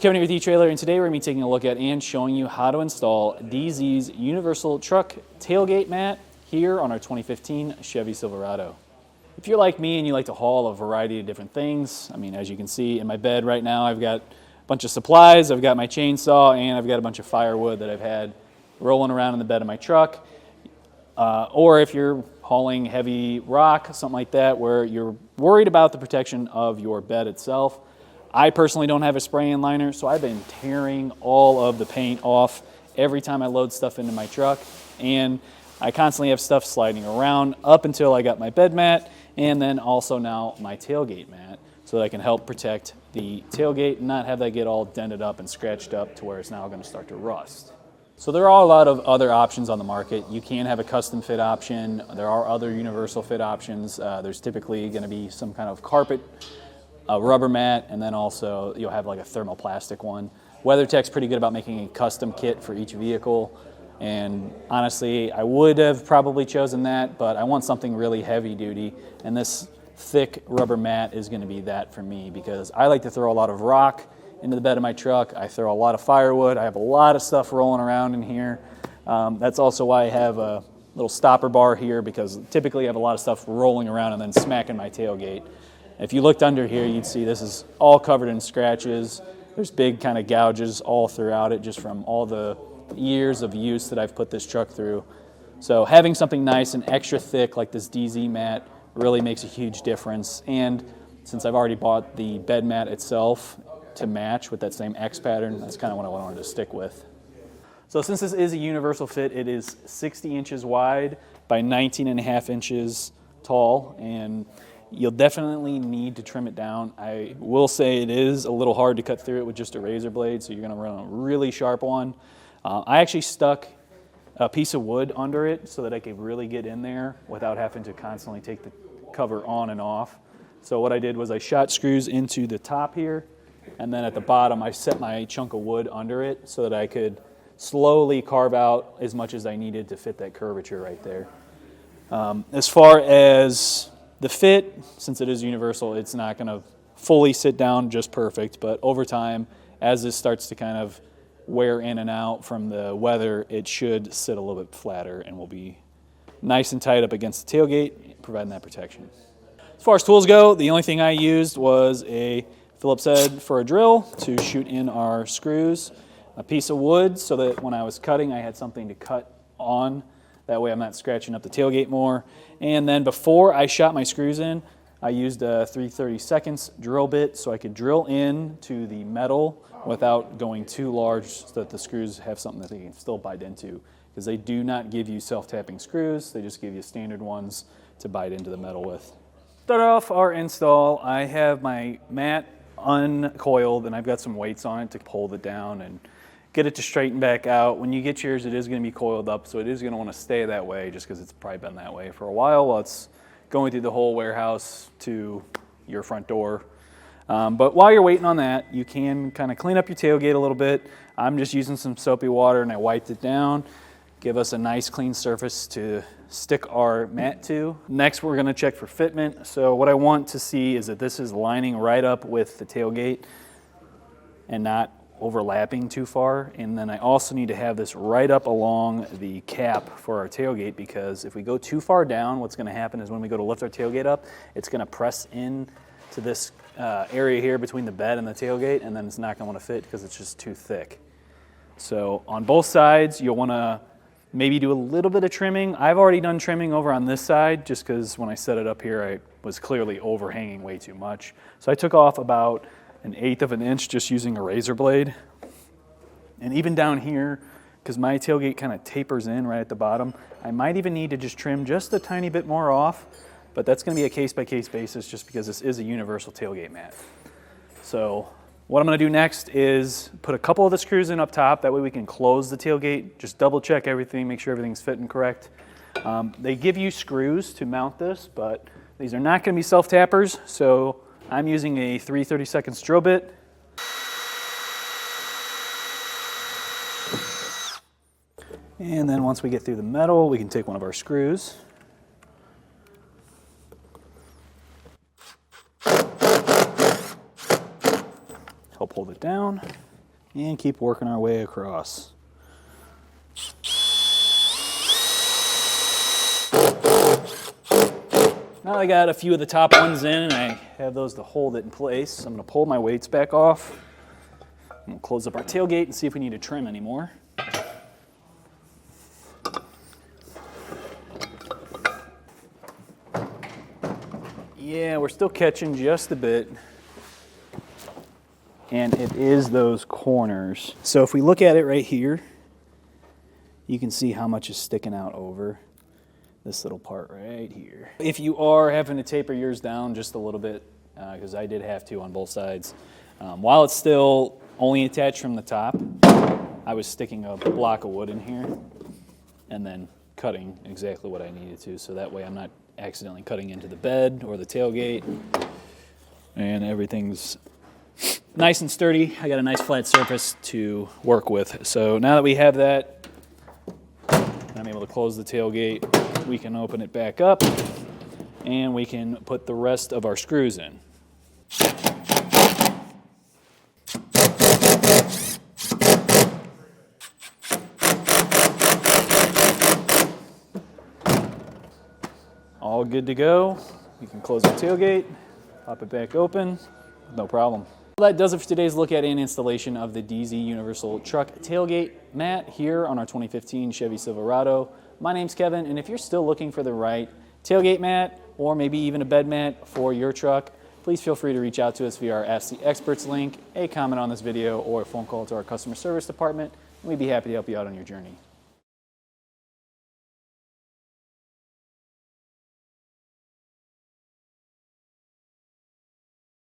Kevin here with eTrailer, and today we're going to be taking a look at and showing you how to install DeeZee's Universal Truck Tailgate Mat here on our 2015 Chevy Silverado. If you're like me and you like to haul a variety of different things, I mean, as you can see in my bed right now, I've got a bunch of supplies, I've got my chainsaw, and I've got a bunch of firewood that I've had rolling around in the bed of my truck. Or if you're hauling heavy rock, something like that, where you're worried about the protection of your bed itself. I personally don't have a spray-in liner, so I've been tearing all of the paint off every time I load stuff into my truck, and I constantly have stuff sliding around up until I got my bed mat, and then also now my tailgate mat, so that I can help protect the tailgate and not have that get all dented up and scratched up to where it's now going to start to rust. So there are a lot of other options on the market. You can have a custom fit option. There are other universal fit options. There's typically going to be some kind of carpet, a rubber mat, and then also you'll have like a thermoplastic one. WeatherTech's pretty good about making a custom kit for each vehicle, and honestly I would have probably chosen that, but I want something really heavy duty, and this thick rubber mat is going to be that for me because I like to throw a lot of rock into the bed of my truck. I throw a lot of firewood. I have a lot of stuff rolling around in here. That's also why I have a little stopper bar here, because typically I have a lot of stuff rolling around and then smacking my tailgate. If you looked under here, you'd see this is all covered in scratches. There's big kind of gouges all throughout it just from all the years of use that I've put this truck through. So having something nice and extra thick like this DeeZee mat really makes a huge difference. And since I've already bought the bed mat itself to match with that same X pattern, that's kind of what I wanted to stick with. So since this is a universal fit, it is 60 inches wide by 19.5 inches tall, and you'll definitely need to trim it down. I will say it is a little hard to cut through it with just a razor blade, so you're going to run a really sharp one. I actually stuck a piece of wood under it so that I could really get in there without having to constantly take the cover on and off. So what I did was I shot screws into the top here, and then at the bottom I set my chunk of wood under it so that I could slowly carve out as much as I needed to fit that curvature right there. As far as the fit, since it is universal, it's not going to fully sit down just perfect, but over time, as this starts to kind of wear in and out from the weather, it should sit a little bit flatter and will be nice and tight up against the tailgate, providing that protection. As far as tools go, the only thing I used was a Phillips head for a drill to shoot in our screws, a piece of wood so that when I was cutting, I had something to cut on. That way I'm not scratching up the tailgate more. And then before I shot my screws in, I used a 3/32 drill bit so I could drill in to the metal without going too large so that the screws have something that they can still bite into, because they do not give you self-tapping screws. They just give you standard ones to bite into the metal with. Start off our install. I have my mat uncoiled and I've got some weights on it to hold it down and get it to straighten back out. When you get yours, it is going to be coiled up, so it is going to want to stay that way just because it's probably been that way for a while it's going through the whole warehouse to your front door. But while you're waiting on that, you can kind of clean up your tailgate a little bit. I'm just using some soapy water and I wiped it down. Give us a nice clean surface to stick our mat to. Next, we're going to check for fitment. So what I want to see is that this is lining right up with the tailgate and not overlapping too far. And then I also need to have this right up along the cap for our tailgate, because if we go too far down, what's going to happen is when we go to lift our tailgate up, it's going to press in to this area here between the bed and the tailgate, and then it's not going to want to fit because it's just too thick. So on both sides, you'll want to maybe do a little bit of trimming. I've already done trimming over on this side just because when I set it up here, I was clearly overhanging way too much. So I took off about 1/8 of an inch just using a razor blade. And even down here, because my tailgate kind of tapers in right at the bottom, I might even need to just trim just a tiny bit more off, but that's going to be a case-by-case basis just because this is a universal tailgate mat. So what I'm going to do next is put a couple of the screws in up top. That way we can close the tailgate, just double check everything, make sure everything's fitting correct. They give you screws to mount this, but these are not going to be self-tappers, so I'm using a 3/32 drill bit. And then once we get through the metal, we can take one of our screws. Help hold it down. and keep working our way across. Now I got a few of the top ones in, and I have those to hold it in place. I'm going to pull my weights back off. We'll close up our tailgate and see if we need to trim anymore. Yeah, we're still catching just a bit. And it is those corners. So if we look at it right here, you can see how much is sticking out over this little part right here. If you are having to taper yours down just a little bit, because I did have to on both sides, while it's still only attached from the top, I was sticking a block of wood in here and then cutting exactly what I needed to, so that way I'm not accidentally cutting into the bed or the tailgate, and everything's nice and sturdy. I got a nice flat surface to work with. So now that we have that, I'm able to close the tailgate, we can open it back up, and we can put the rest of our screws in. All good to go. We can close our tailgate, pop it back open, no problem. Well, that does it for today's look at and installation of the DeeZee Universal Truck Tailgate Mat here on our 2015 Chevy Silverado. My name's Kevin, and if you're still looking for the right tailgate mat or maybe even a bed mat for your truck, please feel free to reach out to us via our Ask the Experts link, a comment on this video, or a phone call to our customer service department, and we'd be happy to help you out on your journey.